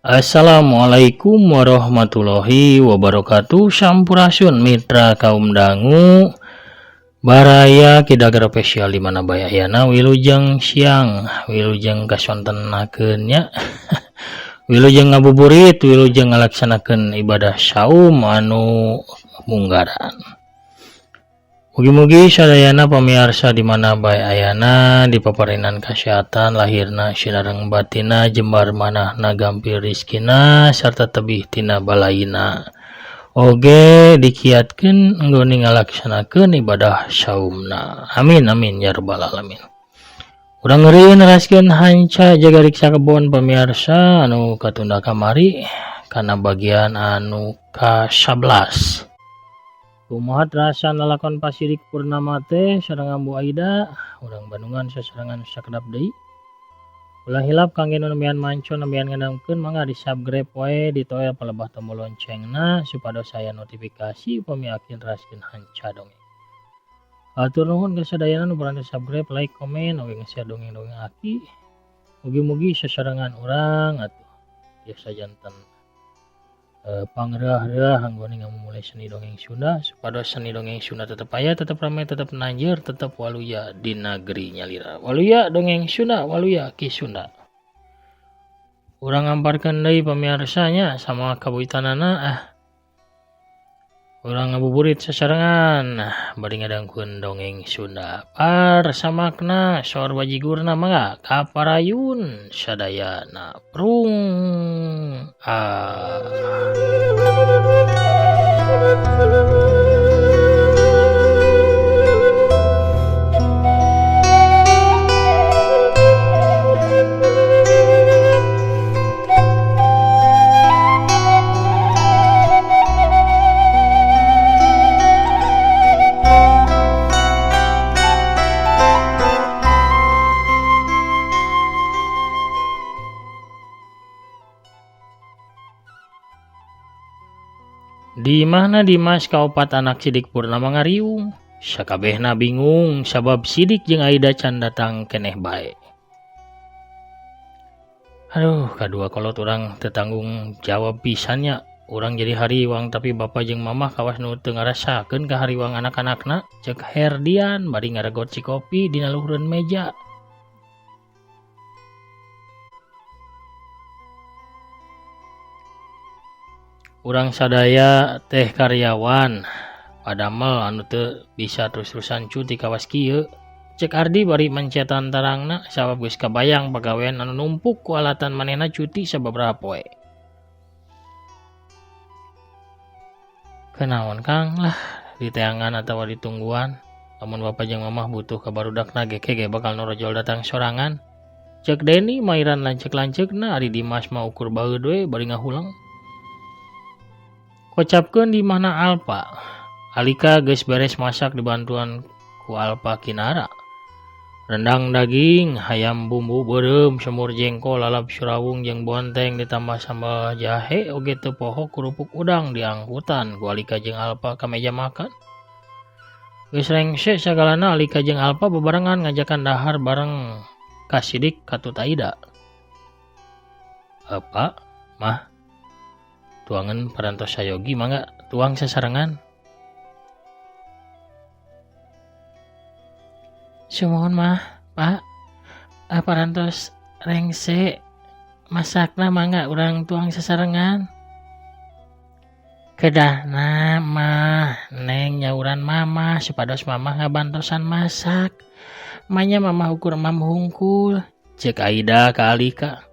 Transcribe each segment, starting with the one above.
Assalamualaikum warahmatullahi wabarakatuh. Sampurasun mitra kaum dangu baraya kidagara spesial di mana bayayana wilujeng siang wilujeng kasontenakeun nya wilujeng ngabuburit wilujeng ngalaksanakeun ibadah saum anu munggaran. Mugi-mugi sadayana pamirsa di mana bae ayana di paparinan kesehatan lahirna sinareng batina jembar manahna gampil rizkina sarta tebih tina balaina. Oge dikiatkeun nggone ngalaksanakeun ibadah saumna. Amin amin ya rabbal alamin. Urang ngeureun neraskeun hanca jaga riksa kebon pamirsa anu katunda kamari kana bagian anu ka-11. Kumaha rasa lalakon pasirik purnama teh sareng Ambu Aida urang Bandungan sasarangan sakedap deui. Ulah hilap kangge nu nembean mancon nembean ngandangkeun mangga di subscribe wae ditoel palebah tombol loncengna supados saya notifikasi upami akin raskeun hanca dongeng. Atur nuhun ka sadayana nu barang subscribe, like, komen, oge nge-share dongeng-dongeng aki. Mugi-mugi sasarangan urang atuh tiasa janten pangreuah-reuah anggone ngamumulai seni dongeng Sunda supados seni dongeng Sunda tetep aya, tetep rame, tetep nanjeur, tetep waluya di negeri nyalira. Waluya dongeng Sunda, waluya ki Sunda. Urang ngamparkeun deui pamirsa nya sama kabuitanana urang ngabuburit sasarengan bari ngadangkeun dongeng Sunda. Parsamakna saur bajigurna mangga kaparayun sadayana. Prung. Di mana Dimas kaopat anak Sidik Purnama ngariung, sakabehna bingung sabab Sidik jeung Aida can datang keneh bae. Aduh, kadua kolot urang teu tanggung jawab pisannya. Urang jadi hariwang tapi bapa jeung mamah kawas nu teu ngarasakeun ka hariwang anak-anakna, cek Herdian bari ngaregot si kopi dina luhureun meja. Urang sadaya teh karyawan padamel anu teu bisa terus-terusan cuti kawas kieu. Cek Ardi bari mencetan tarangna sabab geus kabayang pagawean anu numpuk ku alatan manehna cuti sababaraha poe. Kenaon Kang lah diteangan atawa ditungguan. Lamun bapa jeung mamah butuh ka barudakna ge bakal norojol datang sorangan. Cek Deni mairan lancek-lancekna ari Dimas mah ukur baeud we bari ngahulang. Kocapkeun di mana Alpa. Alika geus beres masak dibantuan ku Alpa Kinara. Rendang daging, hayam bumbu beureum, semur jengkol, lalap surawung jeung bonteng ditambah sambal jahe oge teu poho kerupuk udang diangkutan ku Alika jeung Alpa ka meja makan. Geus rengse sagalana Alika jeung Alpa bebarengan ngajakan dahar bareng ka Sidik katut Aida. Pak, mah tuangan parantos sayogi mangga tuang sasarengan. Sumohon mah Pak, parantos rengse masakna mangga urang tuang sasarengan. Kedahna mah neng nyauran mama supados mama ngabantosan masak. Manya mama ukur mam hungkul, cek Aida ka Alika.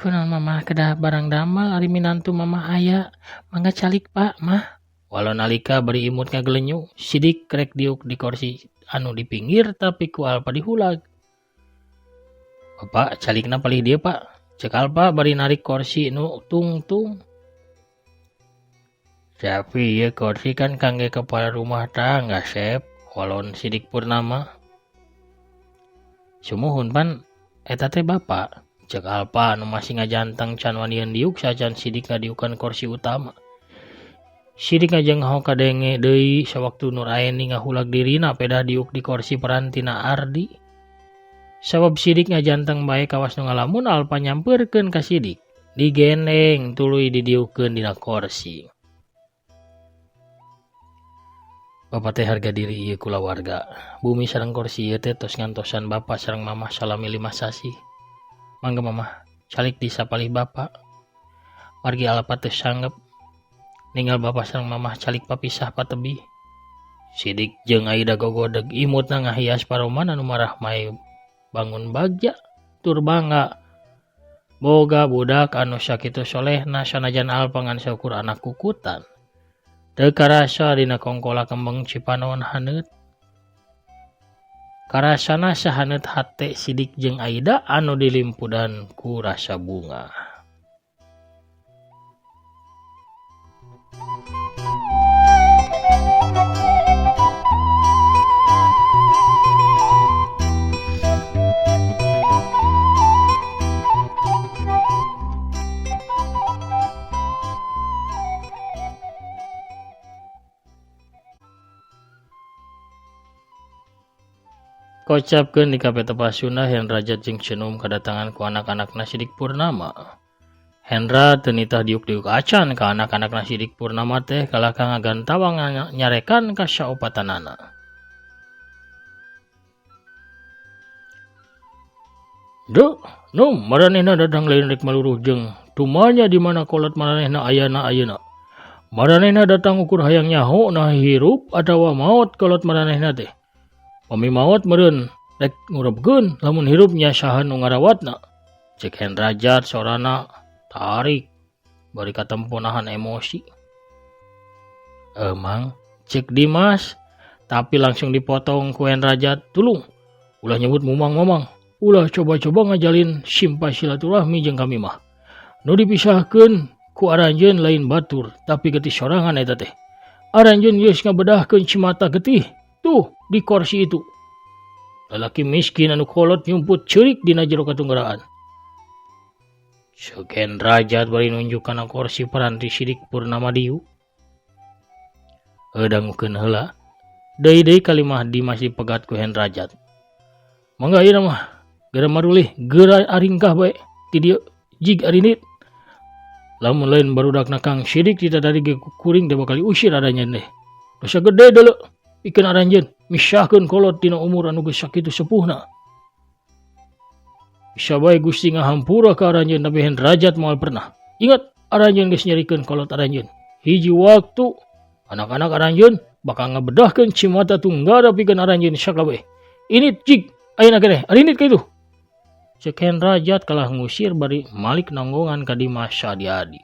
Kunaon mama kedah barang damel ari minantu mama aya mangga calik Pak mah. Walon Alika bari imut ngagelenyu, Sidik krek diuk di kursi anu di pinggir tapi ku Alpa dihulag. Bapak calikna palih dieu Pak, cek Alpa bari narik kursi nu tungtung. Tapi ieu kursi kan kangge kepala rumah tangga Sep, walon Sidik Purnama. Sumuhun pan eta teh Bapak. Cek Alpa anu masih ngajanteng can wanian diuk sacan Sidik ngadiukan kursi utama. Sidik ngajeng hau kadenge deui sawaktu Nur Aeni ngahulag dirina pedah diuk di kursi perantina Ardi. Sabab sidik ngajanteng bae kawas nu ngalamun Alpa nyamperkeun ka sidik. Digendeng tuluy didieukeun dina kursi. Bapa teh harga diri ieu kulawarga. Bumi sareng kursi ieu teh tos ngantosan bapa sareng mamah salami 5 sasi. Mangga mamah calik disapalih bapa. Margi Alpa teh sanggep ninggal bapa sareng mamah calik papisah patebih. Sidik jeung Aida gogodeg imutna ngahias paroman anu marah mae bangun bagja tur bangga. Boga budak anu sakitu solehna sanajan Alpa ngan saukur anak kukutan. Teu karasa dina kongkola kembang Cipanon haneut. Karasana sahaneut hate Sidik jeung Aida anu dilimpudan ku rasa bunga. Kocapkeun di kape Tepasuna Hendra jeung Cenum kedatangan ku anak-anakna Sidik Purnama. Hendra teu nitah diuk-diuk acan ka anak-anakna Sidik Purnama teh kalaka ngagantawang nyarekan ka saopatanana. Duh, Num, maranehna dadang lain rek maluruh jeung tumanya di mana kolot maranehna ayana ayeuna. Maranehna datang ukur hayang nyaho nah hirup atawa maot kolot maranehna teh. Pami maot meureun rek ngurebkeun lamun hirup nya saha nu ngarawatna. Cek Hendrajat sorana tarik bari katempo nahan emosi. Emang cek Dimas tapi langsung dipotong ku Hendrajat. Tulung ulah nyebut momang-momang. Ulah coba-coba ngajalin simpah silaturahmi jeung kami mah. Nu dipisahkeun ku aranjeun lain batur tapi getih sorangan eta teh. Aranjeun geus ngabedahkeun cimata getih. Tuh di kursi itu. Lalaki miskin anu kolot nyumput ceurik dina jero katunggaraan. Cek Hendrajat bari nunjuk kana kursi paranti Sidik Purnama diu. Dangukeun heula. Deui kalimah Dimas dipegat ku Hendrajat. Mangga ieu mah gara marulih geura aringkah bae ti dieu jig arinit. Lamun lain barudakna Kang Sidik ditadari ge kuring teh bakal usir aranjeun teh. Dosa gede deuleu. Pikeun aranjeun misahkeun kolot tina umur anu geus sakitu sepuhna. Bisa bae Gusti ngahampura ka aranjeun tapi Hendrajat moal pernah. Ingat aranjeun geus nyarikeun kolot aranjeun. Hiji waktu anak-anak aranjeun bakal ngabedahkeun cimata tunggara pikeun aranjeun sakabeh. Init jig ayeuna keneh arinit kitu. Cek Hendrajat kalah ngusir bari malik nanggongan ka Dimas Sadiadi.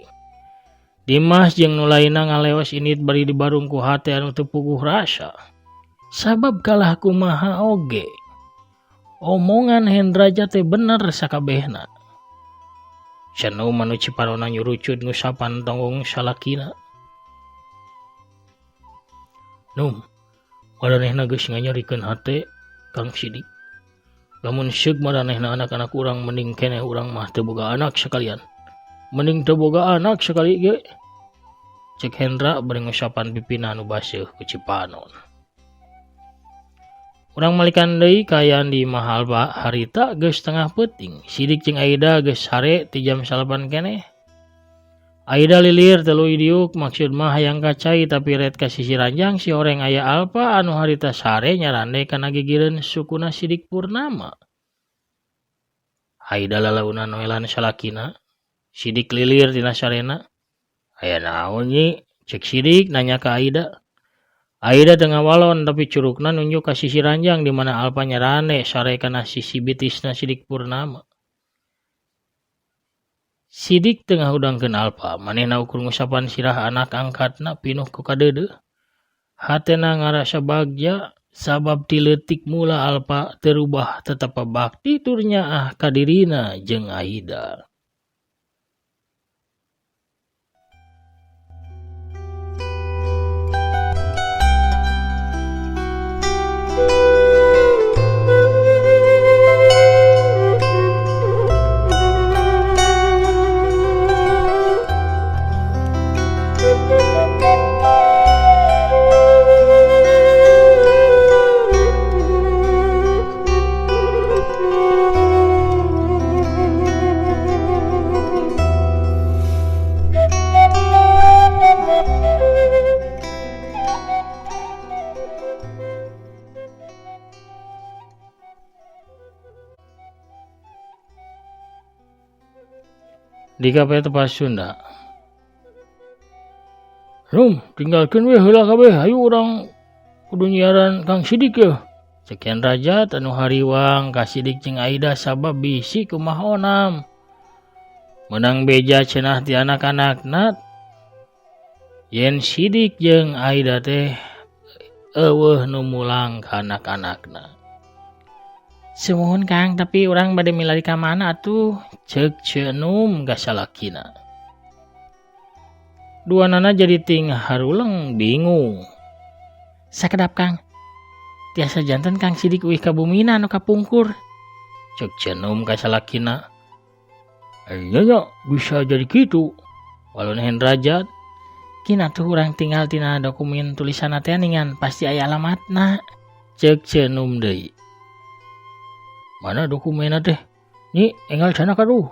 Dimas jeung nu lainna ngaleos init bari dibarung ku hate anu teu puguh rasa. Sabab kalah kumaha oge. Omongan Hendrajat teh bener sakabehna. Cenum anu Ciparona nyurucut ngusapan tonggong salakina. Num, maranehna geus nganyarikeun hate Kang Sidik. Lamun seug maranehna anak-anak urang mending keneh urang mah teu boga anak sekalian. Mending teu boga anak sekali ge. Cek Hendra bari ngusapan pipina anu baseuh ku Cipanon. Urang malikan deui kaayaan di mahal harita geus tengah peuting. Sidik jeung Aida geus sare ti jam 8 keneh. Aida lilir tuluy diuk maksud mah hayang kacai tapi ret ka sisi ranjang si oreng aya Alpa anu harita sare nyarande kana gigireun sukuna Sidik Purnama. Aida lalaunan noelan salakina. Sidik lilir tina sarena. Aya naon nyi? Cek Sidik nanya ke Aida. Aida tengah walon tapi curugna nunjuk ka sisi ranjang di mana Alpa nyarane sare kana sisi bitisna Sidik Purnama. Sidik tengah udangkeun Alpa, manehna ukur ngusapan sirah anak angkatna pinuh ku kadeudeuh. Hatena ngarasa bagja sabab ti leutik mula Alpa terubah tetep bakti tur nyaah ka dirina jeung Aida. di kafe tepas Sunda. Tinggalkan we heula kabeh, hayu urang kudu nyiaran Kang Sidik ya. Cekian Rajat anu hariwang ka Sidik jeung Aida sabab bisi kumaha onam. Menang beja cenah ti anak-anakna. Yen Sidik jeung Aida teh eueuh nu mulang ka anak-anakna. Sumuhun Kang, tapi urang bade milari ka mana atuh? Ceuk Cenum ka salakina. Duanana jadi ting haruleng bingung. Sakedap Kang. Tiasa janten Kang Sidik uih ka bumina anu kapungkur. Ceuk Cenum ka salakina. Nya bisa jadi kitu. Walon Hendrajat. Kina tuh urang tinggal tina dokumen tulisan teh ningan pasti aya alamatna. Ceuk Cenum deui. Mana dokumenna teh? Nyi enggal cenah kaduh.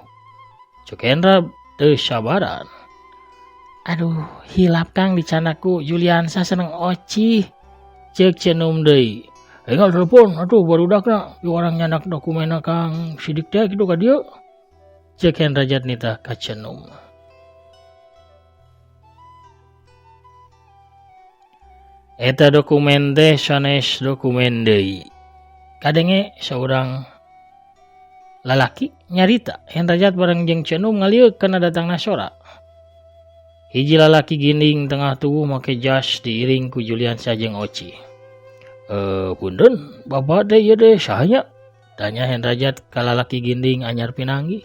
Ceuk Hendra teu sabaran. Aduh, hilap Kang dicanaku Juliansa seneng Oci. Ceuk Cenum deui. Enggal telepon atuh barudakna yu orang nyanak dokumenna Kang Sidik teh kitu ka dieu. Ceuk Hendrajat nitah ka Cenum. Eta dokumen teh sanes dokumen deui. Kadenge saurang lalaki nyarita Hendrajat bareng jeung Cenum ngaliuk kana datangna sora. Hiji lalaki ginding tengah tubuh make jas diiring ku Juliansa jeung Oci. Punten, bapak teh ieu teh sahanya? Tanya Hendrajat ka lalaki ginding anyar pinanggi.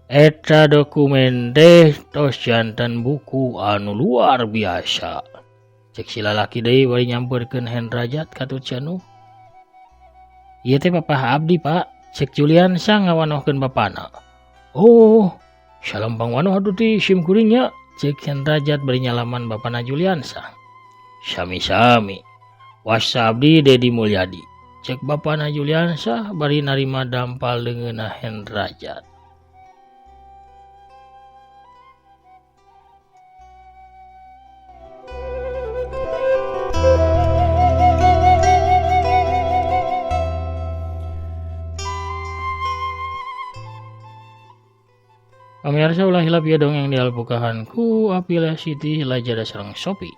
Eta dokumen teh tos janten buku anu luar biasa. Cek si lalaki deui bari nyampeurkeun Hendrajat ka Cenum. Ieu teh papa abdi, Pak. Cek Juliansa ngawanohkeun bapana. Oh, salampang wanoh atuh ti sim kuringnya. Cek Hendrajat bari nyalaman bapana Juliansa. Sami-sami. Wasa abdi Dedi Mulyadi. Cek bapana Juliansa bari narima dampal leungeunna Hendrajat. Pamirsa ulah hilap ya dongeng di alpukahan ku Apila Siti Lajada sareng Shopee.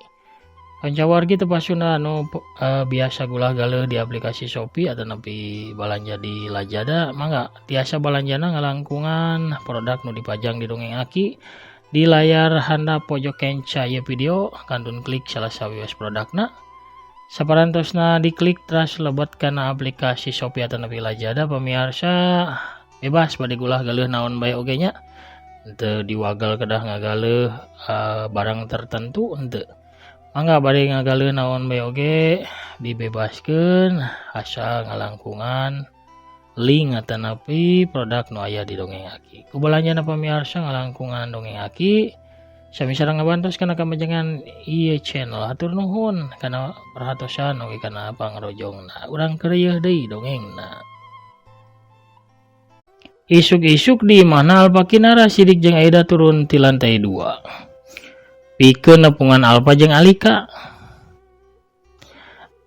Kancawargi tepas Sunda anu biasa gulah galeuh di aplikasi Shopee atau nepi balanja di Lajada, mangga tiasa balanjana ngalangkungan produk nu dipajang di dongeng Aki di layar handap pojok kenca ieu video, kantun klik salah sawios produkna. Saparantosna diklik terus lebet kana aplikasi Shopee atau nepi Lajada, pamirsa bebas bade gulah galeuh naon bae oge nya. Henteu diwagal kedah ngagaleuh barang tertentu henteu. Mangga bade ngagaleuh naon bae oge dibebaskeun asal ngalangkungan link atanapi produk nu aya di dongeng Aki. Kubalanjana pamirsa ngalangkungan dongeng Aki sami sareng ngabantos kana kamajengan ieu channel. Hatur nuhun kana perhatosan oge kana pangrojongna. Urang keur deui dongengna. Isuk-isuk di mana Alpa Kinara Sidik jeung Aida turun ti lantai 2. Pikeun nepungan Alpa jeung Alika.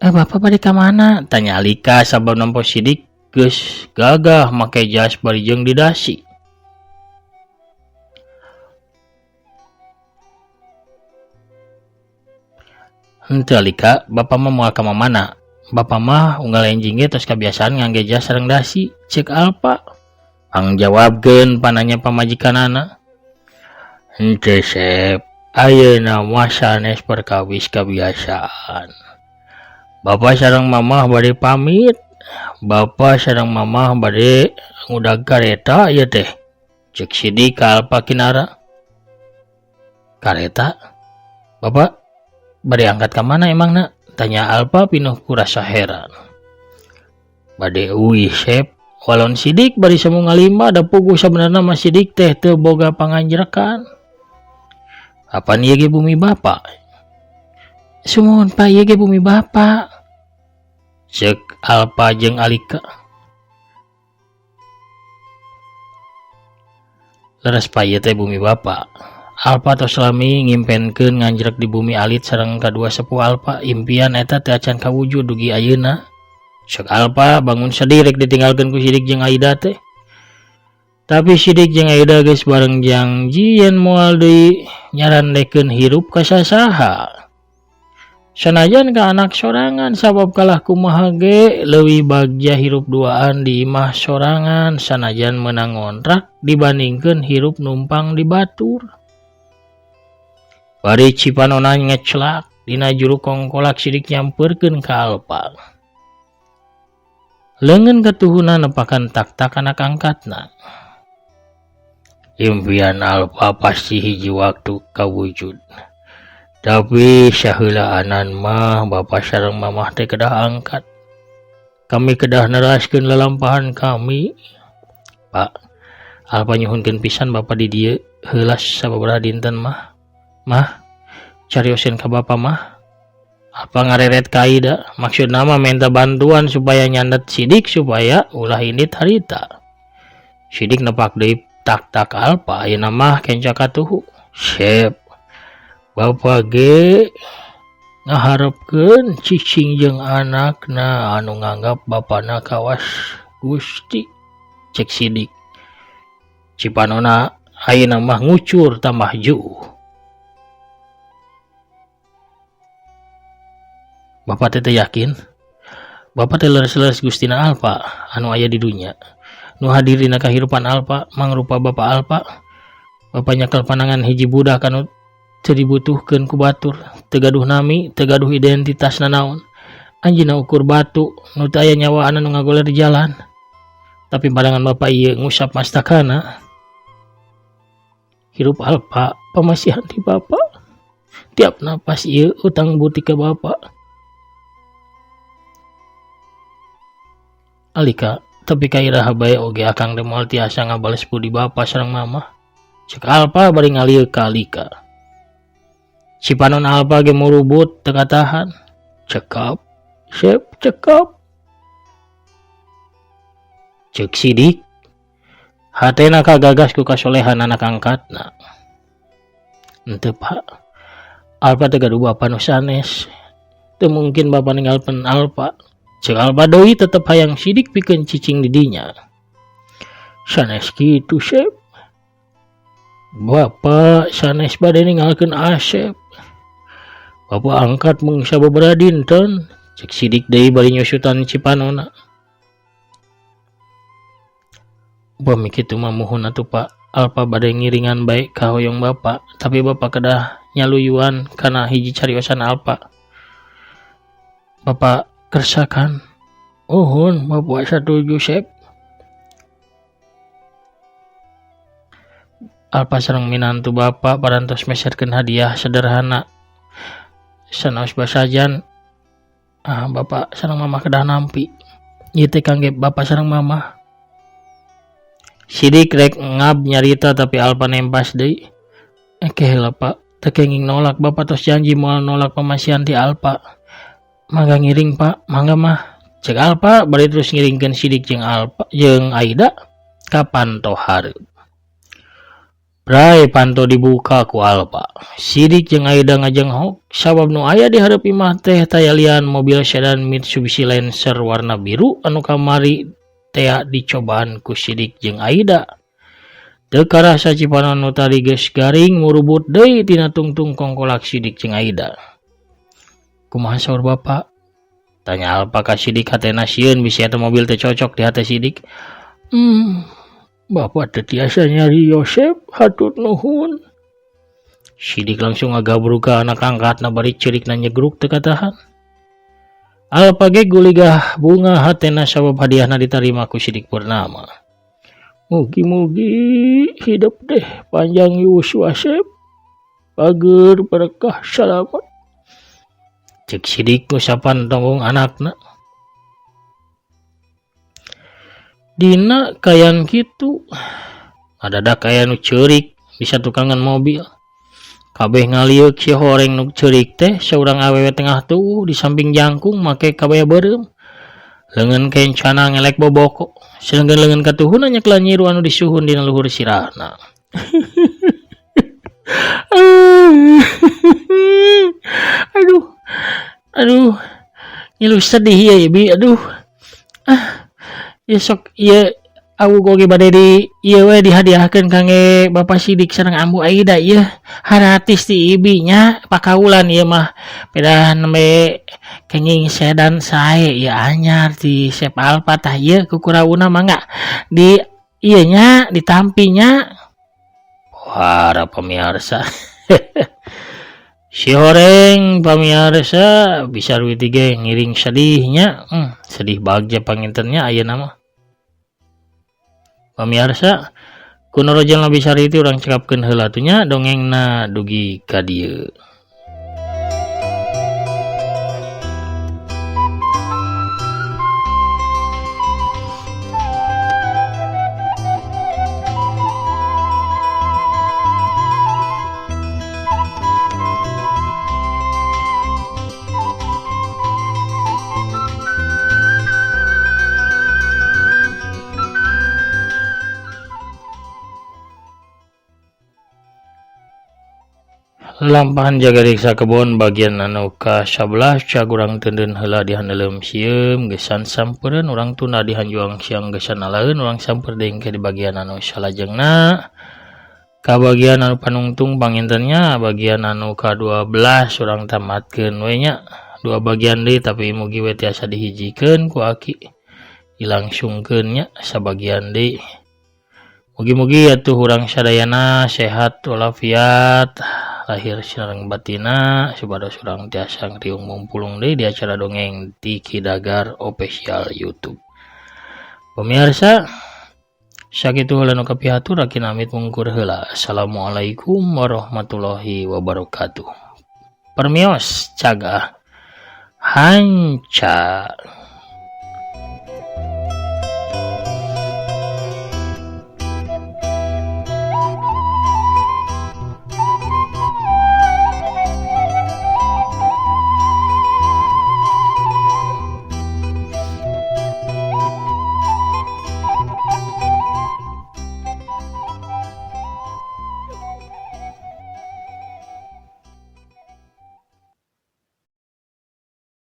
Bapak bade ka mana? Tanya Alika sabab nampo Sidik geus gagah make jas bari jeung di dasi. Henteu Alika, bapak mah moal ka mana? Bapak mah unggal enjing ge tos kabiasaan ngangge jas sareng dasi. Ceuk Alpa. Pangjawabkeun pananya pamajikanana. Henteu Sep, ayeuna mah sanes perkawis kebiasaan. Bapak sareng mamah bade pamit. Bapak sareng mamah bade ngudag kareta ieu teh. Ceuk Sidik ka Alpa Kinara. Kareta? Bapak bade angkat ka mana emangna? Tanya Alpa pinuh ku rasa heran. Bade uih Sep. Walon Sidik bari semu ngalimba da puguh sabenerna mah Sidik teh teu boga panganjrekan. Apaan ieu ge bumi Bapak? Sumuhun Pak, ieu ge bumi Bapak. Ceuk Alpa jeung Alika. Leres pa ieu teh bumi Bapak. Alpa tos lami ngimpenkeun nganjrek di bumi alit sareng kadua sepuh Alpa, impian eta teu acan kawujud dugi ayeuna. Ceuk Alpa bangun sedih rek ditinggalkeun ku Sidik jeung Aida teh. Tapi sidik jeung Aida geus bareng janji yen moal deui nyarandekeun hirup ka sasaha. Sanajan ka anak sorangan sabab kalah kumaha ge leuwih bagja hirup duaan di imah sorangan sanajan meunang ngontrak dibandingkeun hirup numpang di batur. Bari Cipanona ngeclak dina juru kongkolak sidik nyampeurkeun ka Alpa. Leungeun katuhuna nepakan tak-tak anak angkatna. Impian Alpa pasti hiji waktu kawujud. Tapi saheulaan mah bapa sareng mamah teh kedah angkat. Kami kedah neraskeun lelampahan kami. Pak, Alpa nyuhunkeun pisan bapa di dieu heulas sababaraha dinten mah. Mah, carioseun ka bapa mah. Alpa ngareret ka Aida, maksudna mah minta bantuan supaya nyandet sidik supaya ulah indit harita. Sidik nepak deui tak-tak Alpa ayeuna mah kenca katuhu. Sep. Bapa ge ngaharepkeun cicing jeung anakna anu nganggap bapana kawas Gusti. Cek sidik. Cipanona ayeuna mah ngucur tambah juh. Bapak teh yakin? Bapak teh leres-leres Gustina Alpa anu aya di dunya. Nu hadir dina kahirupan Alpa mangrupa Bapak Alpa. Bapak nyakel panangan hiji budak anu teu dibutuhkeun ku batur, teu gaduh nami, teu gaduh identitasna naon. Anjeunna ukur batu nu teu aya nyawaana nu ngagoler di jalan. Tapi pandangan Bapak ieu ngusap mastakana. Hirup Alpa pamasihan di Bapak. Tiap napas ieu utang budi ka Bapak. Alika tapi kairaha bae oge akang teh moal tiasa ngabales budi bapa sareng mama. Cek Alpa bari ngalieu ka Alika. Cipanon Alpa ge murubut teu katahan. Cekap, sep cekap. Cek sidik. Hatena kagagas ku kasolehan anak angkatna. Henteu Pak. Alpa teh gaduh bapa nu sanes. Teu mungkin bapa ninggalkeun Alpa. Cek Alpa deui tetep hayang sidik pikeun cicing di dinya. Sanes kitu Sep. Bapak sanes bade ninggalkeun Asep. Bapak angkat mung sababaraha dinten. Cek sidik deui bari nyusutan Cipanona. Upami kitu mah muhun atuh Pak. Alpa bade ngiringan bae ka hoyong Bapak, tapi Bapak kedah nyaluyuan kana hiji cariosan Alpa. Bapak kersakan. Uhun, Bapak satuju Sep. Alpa sareng minantu Bapak parantos meserkeun hadiah sederhana. Sanaos basajan Bapak sareng Mama kedah nampi. Ieu teh kangge Bapak sareng Mama. Sidik rek ngab nyarita tapi Alpa nempas deui. Heula Pak, teu kenging nolak Bapak tos janji moal nolak pamasihan ti Alpa. Mangga ngiring Pak, mangga mah. Cek Alpa bari terus ngiringkeun sidik jeung Alpa jeung Aida ka panto hareup. Bray panto dibuka ku Alpa. Sidik jeung Aida ngajenghok sabab nu aya di hareup imah teh tayalian mobil sedan Mitsubishi Lancer warna biru anu kamari teh dicobaan ku sidik jeung Aida. Teu karasa Cipanon nu tadi geus garing murubut deui tina tungtung kongkolak sidik jeung Aida. Kumaha saur Bapak? Tanya Alpa ka sidik hatena sieun bisi eta mobil teh cocok di hate sidik. Bapak teh tiasa nyari Yosep, hatur nuhun. Sidik langsung ngagabruk ka anak angkatna bari ceurikna nyegruk teu katahan. Alpa ge guligah bunga hatena sabab hadiahna ditarima ku sidik Purnama. Mugi-mugi hidup deh panjang Yusuf Asep. Pager berkah selamat. Cek sidik ngusapan tonggong anakna. Dina kayan kitu. Adadak aya nu ceurik di satukangan mobil. Kabeh ngaliuk si horeng nu ceurik teh saurang awewe tengah tuh di samping jangkung make kabeh beureum. Leungeun kencana ngelek boboko. Sedengkeun leungeun katuhuna nyeklan nyiru anu disuhun dina luhur sirahna. Aduh, ngilu sedih ya Bi, aduh. Ya sok, ya Aku goge bade di ieu we dihadiahkeun kangge Bapak Sidik sareng Ambu Aida ieu. Haratis ti ibinya pakaulan ieu mah. Beda nembe kenging sedan sae ieu anyar ti Sep Alfa tah ieu kukurauna mangga di ieu nya ditampinya. Wah, pemirsa. Si horeng pamirsa bisa ruwiti ge ngiring sedihnya. Sedih bagja pangintennya ayeuna mah. Pamirsa, kuno rojal Nabi Sari itu orang cekapkeun heula tu nya dongengna dugi ka dieu. Lampahan jaga riksa kebon bagian anu ka-11 cagurang teudeun heula dihandeuleum sieum gesan sampeureun urang tunda dihanjuang siang gesan alaeun urang samper deung ke di bagian anu salajengna ka bagian anu panungtung pangintennya bagian anu ka-12 urang tamatkeun we nya dua bagian deui tapi mugi we tiasa dihijikeun ku aki ilangsungkeun nya sabagian deui. Mugi-mugi atuh urang sadayana sehat walafiat lahir sareng batina supados urang tiasa ngriung mumpulung deui di acara dongeng di Kidagar official YouTube. Pemirsa, sakitu heula nu kapihatur rakin amit mungkur heula. Assalamualaikum warahmatullahi wabarakatuh. Permios caga hanca.